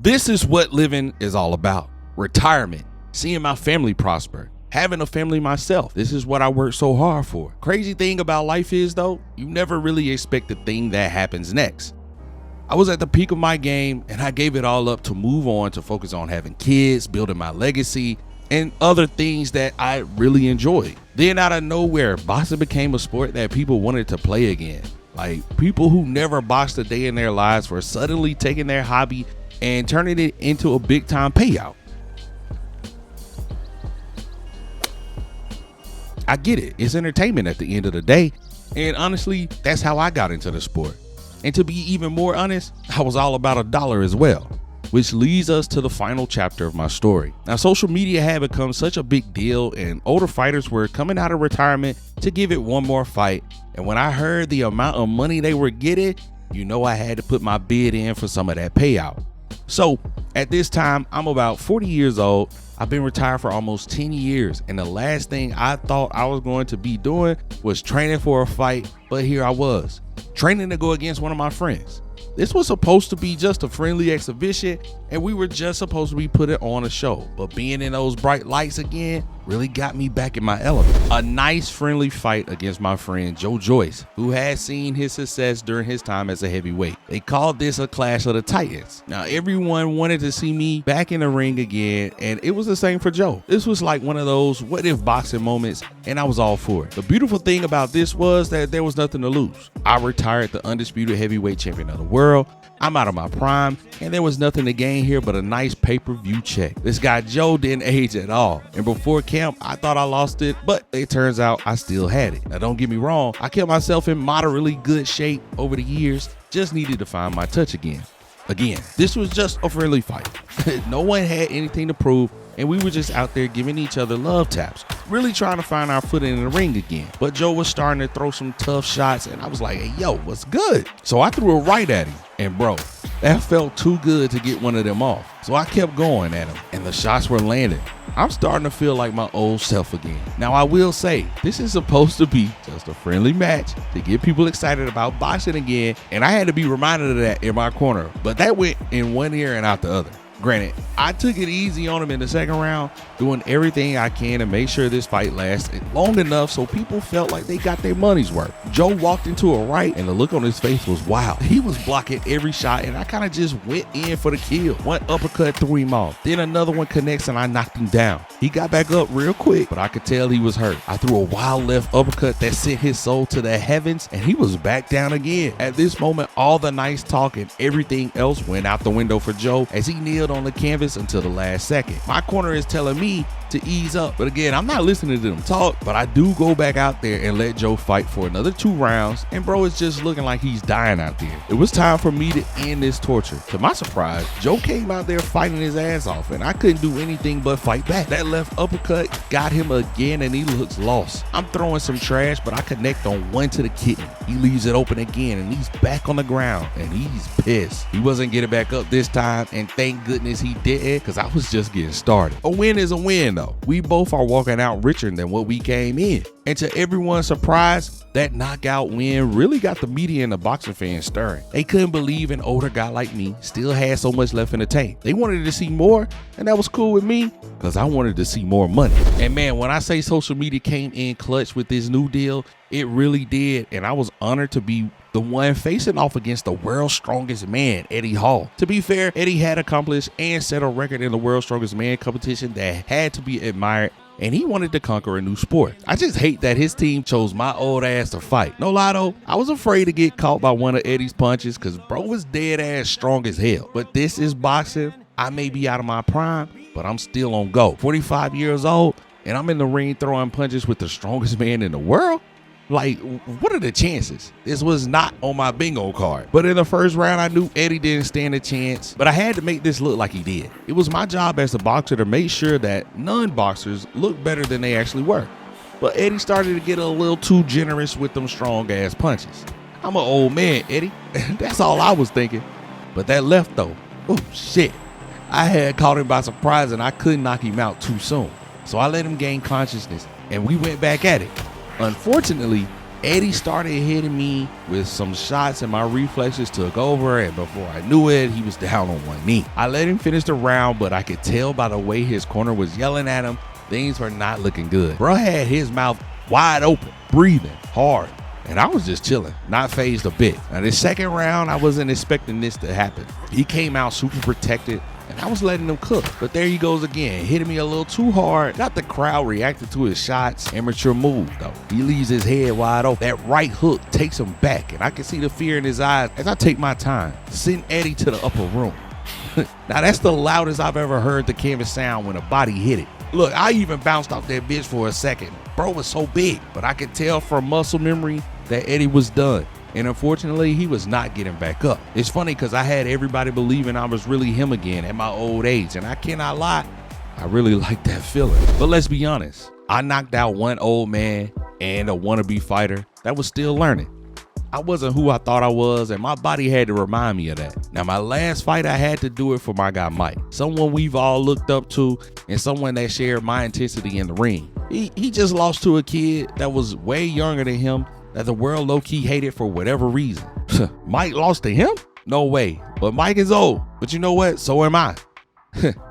This is what living is all about. Retirement, seeing my family prosper, having a family myself. This is what I worked so hard for. Crazy thing about life is though, you never really expect the thing that happens next. I was at the peak of my game and I gave it all up to move on to focus on having kids, building my legacy, and other things that I really enjoyed. Then out of nowhere, boxing became a sport that people wanted to play again. Like people who never boxed a day in their lives were suddenly taking their hobby and turning it into a big time payout. I get it, it's entertainment at the end of the day. And honestly, that's how I got into the sport. And to be even more honest, I was all about a dollar as well. Which leads us to the final chapter of my story. Now, social media had become such a big deal and older fighters were coming out of retirement to give it one more fight. And when I heard the amount of money they were getting, you know I had to put my bid in for some of that payout. So at this time, I'm about 40 years old. I've been retired for almost 10 years. And the last thing I thought I was going to be doing was training for a fight. But here I was, training to go against one of my friends. This was supposed to be just a friendly exhibition and we were just supposed to be putting on a show, but being in those bright lights again really got me back in my element. A nice friendly fight against my friend Joe Joyce, who had seen his success during his time as a heavyweight. They called this a clash of the titans. Now everyone wanted to see me back in the ring again, and it was the same for Joe. This was like one of those what if boxing moments, and I was all for it. The beautiful thing about this was that there was nothing to lose. I retired the undisputed heavyweight champion of the world. I'm out of my prime, and there was nothing to gain here but a nice pay-per-view check. This guy Joe didn't age at all, and before camp, I thought I lost it, but it turns out I still had it. Now don't get me wrong, I kept myself in moderately good shape over the years, just needed to find my touch again. This was just a friendly fight. No one had anything to prove, and we were just out there giving each other love taps, really trying to find our footing in the ring again. But Joe was starting to throw some tough shots, and I was like, hey, yo, what's good? So I threw a right at him, and bro, that felt too good to get one of them off. So I kept going at him, and the shots were landing. I'm starting to feel like my old self again. Now I will say, this is supposed to be just a friendly match to get people excited about boxing again, and I had to be reminded of that in my corner, but that went in one ear and out the other. Granted, I took it easy on him in the second round, doing everything I can to make sure this fight lasted long enough so people felt like they got their money's worth. Joe walked into a right and the look on his face was wild. He was blocking every shot and I kind of just went in for the kill. One uppercut threw him off. Then another one connects and I knocked him down. He got back up real quick, but I could tell he was hurt. I threw a wild left uppercut that sent his soul to the heavens and he was back down again. At this moment, all the nice talk and everything else went out the window for Joe as he kneeled on the canvas until the last second. My corner is telling me to ease up, but again, I'm not listening to them talk, but I do go back out there and let Joe fight for another 2 rounds, and bro is just looking like he's dying out there. It was time for me to end this torture. To my surprise, Joe came out there fighting his ass off, and I couldn't do anything but fight back. That left uppercut got him again, and he looks lost. I'm throwing some trash, but I connect on one to the kidney. He leaves it open again, and he's back on the ground, and he's pissed. He wasn't getting back up this time, and thank goodness he didn't, because I was just getting started. A win is a win, though. We both are walking out richer than what we came in. And to everyone's surprise, that knockout win really got the media and the boxing fans stirring. They couldn't believe an older guy like me still had so much left in the tank. They wanted to see more, and that was cool with me because I wanted to see more money. And man, when I say social media came in clutch with this new deal, it really did. And I was honored to be the one facing off against the world's strongest man, Eddie Hall. To be fair, Eddie had accomplished and set a record in the world's strongest man competition that had to be admired, and he wanted to conquer a new sport. I just hate that his team chose my old ass to fight. No lie though, I was afraid to get caught by one of Eddie's punches because bro was dead ass strong as hell. But this is boxing. I may be out of my prime, but I'm still on go. 45 years old, and I'm in the ring throwing punches with the strongest man in the world? Like, what are the chances? This was not on my bingo card. But in the first round, I knew Eddie didn't stand a chance, but I had to make this look like he did. It was my job as a boxer to make sure that non-boxers looked better than they actually were. But Eddie started to get a little too generous with them strong ass punches. I'm an old man, Eddie. That's all I was thinking. But that left though, oh shit. I had caught him by surprise and I couldn't knock him out too soon. So I let him gain consciousness and we went back at it. Unfortunately, Eddie started hitting me with some shots and my reflexes took over, and before I knew it, he was down on one knee. I let him finish the round, but I could tell by the way his corner was yelling at him, things were not looking good. Bro had his mouth wide open, breathing hard, and I was just chilling, not fazed a bit. Now the second round, I wasn't expecting this to happen. He came out super protected, and I was letting him cook. But there he goes again, hitting me a little too hard. Got the crowd reacting to his shots. Amateur move though. He leaves his head wide open. That right hook takes him back, and I can see the fear in his eyes as I take my time, send Eddie to the upper room. Now that's the loudest I've ever heard the canvas sound when a body hit it. Look, I even bounced off that bitch for a second. Bro was so big, but I could tell from muscle memory that Eddie was done. And unfortunately, he was not getting back up. It's funny because I had everybody believing I was really him again at my old age. And I cannot lie, I really like that feeling. But let's be honest, I knocked out one old man and a wannabe fighter that was still learning. I wasn't who I thought I was, and my body had to remind me of that. Now, my last fight, I had to do it for my guy Mike, someone we've all looked up to and someone that shared my intensity in the ring. He just lost to a kid that was way younger than him that the world low-key hated for whatever reason. Mike lost to him? No way. But Mike is old. But you know what? So am I.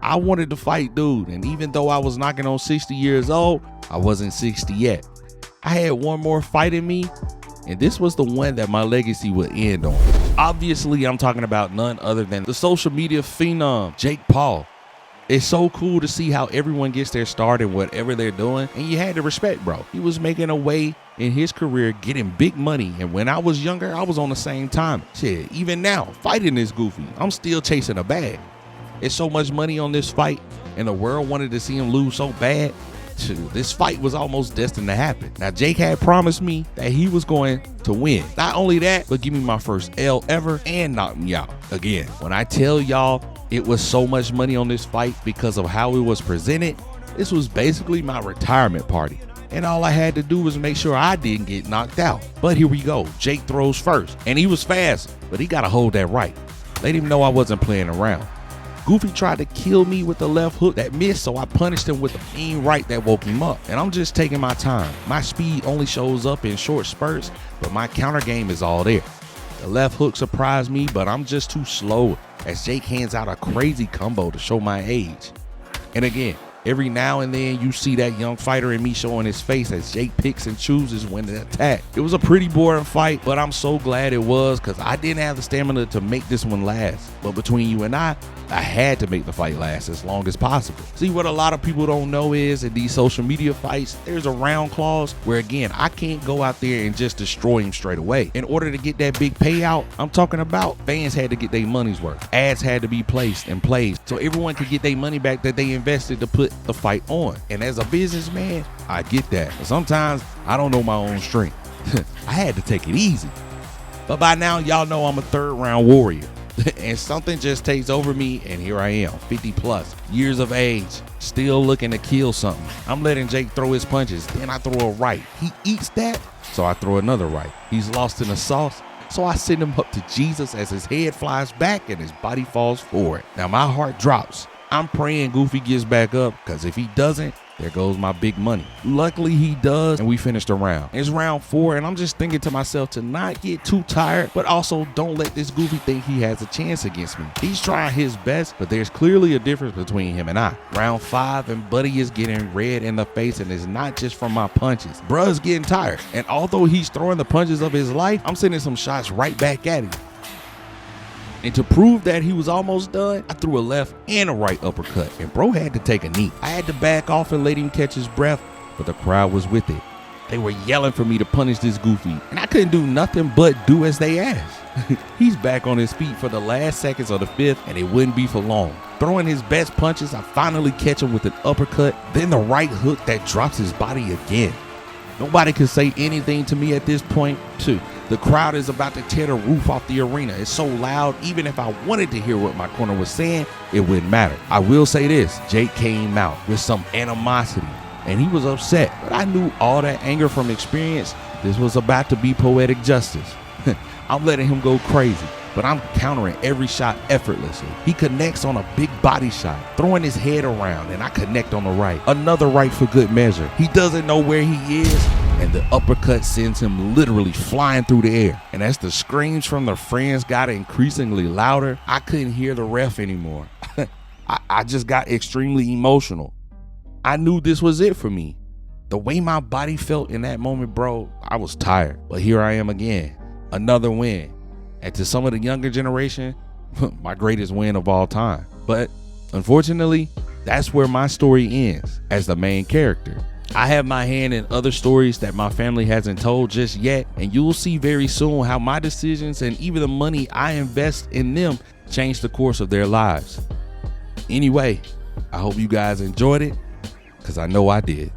I wanted to fight dude, and even though I was knocking on 60 years old, I wasn't 60 yet. I had one more fight in me, and this was the one that my legacy would end on. Obviously, I'm talking about none other than the social media phenom, Jake Paul. It's so cool to see how everyone gets their start in whatever they're doing, and you had to respect, bro. He was making a way in his career, getting big money, and when I was younger, I was on the same time. Shit, even now, fighting is goofy. I'm still chasing a bag. It's so much money on this fight, and the world wanted to see him lose so bad. This fight was almost destined to happen. Now, Jake had promised me that he was going to win. Not only that, but give me my first L ever and knock me out again. When I tell y'all it was so much money on this fight because of how it was presented, this was basically my retirement party. And all I had to do was make sure I didn't get knocked out. But here we go. Jake throws first, and he was fast, but he got to hold that right. Let him know I wasn't playing around. Goofy tried to kill me with the left hook that missed, so I punished him with a mean right that woke him up. And I'm just taking my time. My speed only shows up in short spurts, but my counter game is all there. The left hook surprised me, but I'm just too slow as Jake hands out a crazy combo to show my age. And again, every now and then you see that young fighter in me showing his face as Jake picks and chooses when to attack. It was a pretty boring fight, but I'm so glad it was because I didn't have the stamina to make this one last. But between you and I had to make the fight last as long as possible. See, what a lot of people don't know is in these social media fights, there's a round clause where, again, I can't go out there and just destroy him straight away. In order to get that big payout I'm talking about, fans had to get their money's worth. Ads had to be placed and played so everyone could get their money back that they invested to put the fight on. And as a businessman, I get that. But sometimes I don't know my own strength. I had to take it easy. But by now, y'all know I'm a third round warrior. And something just takes over me, and here I am, 50 plus years of age, still looking to kill something. I'm letting Jake throw his punches, then I throw a right. He eats that, so I throw another right. He's lost in the sauce, so I send him up to Jesus as his head flies back and his body falls forward. Now my heart drops. I'm praying Goofy gets back up, because if he doesn't, there goes my big money. Luckily he does, and we finished the round. It's round 4, and I'm just thinking to myself to not get too tired, but also don't let this Goofy think he has a chance against me. He's trying his best, but there's clearly a difference between him and I. Round 5, and Buddy is getting red in the face, and it's not just from my punches. Bruh's getting tired, and although he's throwing the punches of his life, I'm sending some shots right back at him. And to prove that he was almost done, I threw a left and a right uppercut, and bro had to take a knee. I had to back off and let him catch his breath, but the crowd was with it. They were yelling for me to punish this Goofy, and I couldn't do nothing but do as they asked. He's back on his feet for the last seconds of the 5th, and it wouldn't be for long. Throwing his best punches, I finally catch him with an uppercut, then the right hook that drops his body again. Nobody could say anything to me at this point, too. The crowd is about to tear the roof off the arena. It's so loud, even if I wanted to hear what my corner was saying, it wouldn't matter. I will say this, Jake came out with some animosity, and he was upset. But I knew all that anger from experience, this was about to be poetic justice. I'm letting him go crazy, but I'm countering every shot effortlessly. He connects on a big body shot, throwing his head around, and I connect on the right. Another right for good measure. He doesn't know where he is, and the uppercut sends him literally flying through the air. And as the screams from the friends got increasingly louder, I couldn't hear the ref anymore. I just got extremely emotional. I knew this was it for me. The way my body felt in that moment, bro, I was tired. But here I am again, another win. And to some of the younger generation, my greatest win of all time. But unfortunately, that's where my story ends as the main character. I have my hand in other stories that my family hasn't told just yet, and you will see very soon how my decisions and even the money I invest in them changed the course of their lives. Anyway, I hope you guys enjoyed it, because I know I did.